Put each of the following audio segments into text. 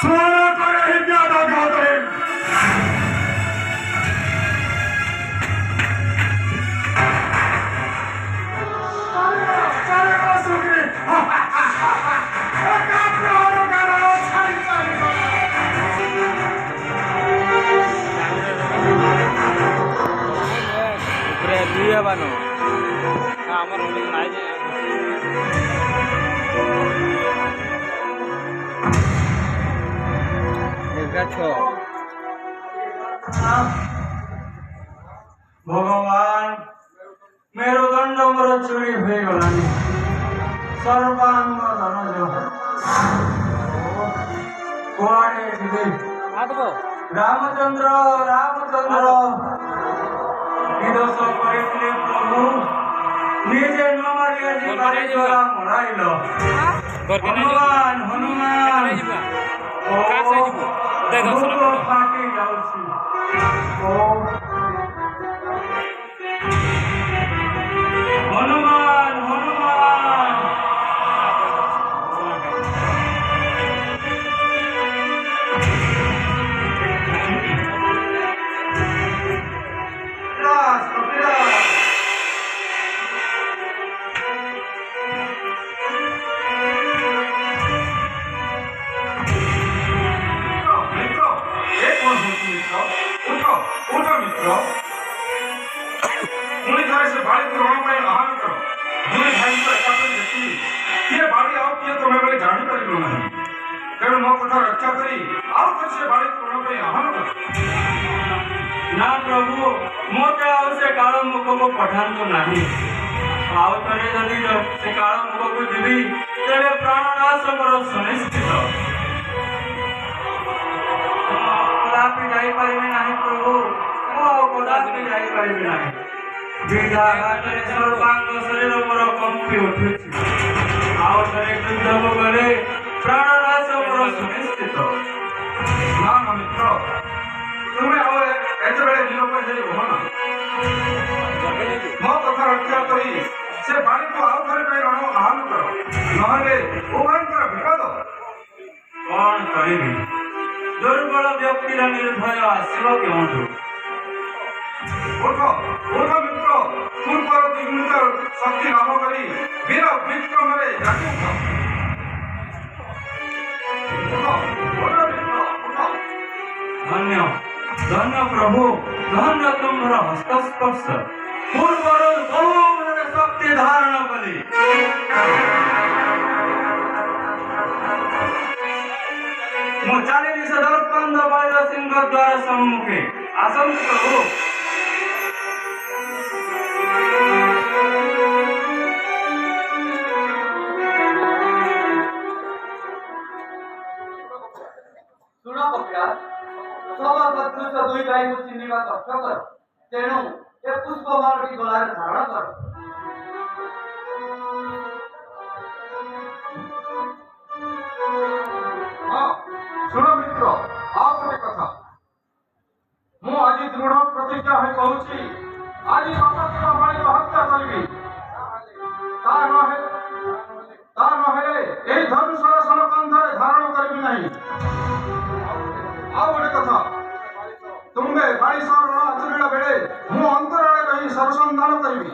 ସ୍ମରଣ କରେ ହୃଦୟ ଘାତରେ বানো আমার নাই যে ভগবান মেরুদণ্ড মোর চুরি হয়ে গলানি সর্বাঙ্গ ধনজ কুয়াড়ে দিদি রামচন্দ্র রামচন্দ্র কি দোষ করেছিলে প্রভু নিজে ন মারিয়া যে বাড়ি গলা মরাইল হনুমান হনুমান ফাটি যাଉଛି হনুমান হনুমান तेणु मो कथा रक्षा करी आउ थे से बाड़ी कोण पे आह्वान कर ना प्रभु मोटे आउ से काळ मुख को पठान तो नाही आउ तरे जदी से काळ मुख को जीवी तेरे प्राणनाश कर सुनिश्चित कदापि जाई परिबे नाही प्रभु मो कदापि जाई परिबे नाही बीजा घाटरे सर्वांग शरीर पर कंपी उठुछि आउ तरे युद्ध को गले प्राणनाश कर सुनिश्चित ना ना मित्र तुम्हें और एते बेले दिन पर जे होना मो कथा रक्षा करी से बाड़ी को आउ थरे पे रण आह्वान करो नहले उभयंकर विपद कौन करिबी दुर्बल व्यक्तिर निर्भय आसीब केउठु उठो उठो मित्र पूर्वर दिग्मुख शक्ति लाभ करी वीर विक्रम रे जातु धन्य धन्य प्रभु धन्य तुम्हारा हस्तस्पर्श पूर्वर बहु शक्ति धारण कली मो चाली से दर्पण बाल सिंह द्वार सम्मुखे आसन प्रभु दुई भाई को चिन्हिबा कष्ट कर तेणु ए पुष्पमालटी गलारे धारण कर हाँ सुनो मित्र आप गोटे कथा मु आज दृढ़ प्रतिज्ञा है कहूची आज अपत्य माली हत्या करी ता नहे ए धनुषर सन कंधरे धारण करबी नहीं आ गोटे कथा तुम्हें बाईशर रण आचरण बेले मु अंतराले रही सर्वसंधान करी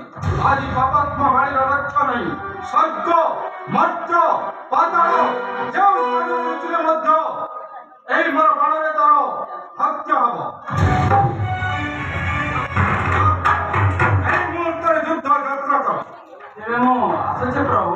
आज पापात्मा बाड़ी रक्षा नहीं स्वर्ग मर्त्य पाताल जो पृथ्वी मध्य एई मोर बाणरे तर हत्या हब एई मुहूर्त युद्ध यात्रा कर तेरे मो आसे प्रभु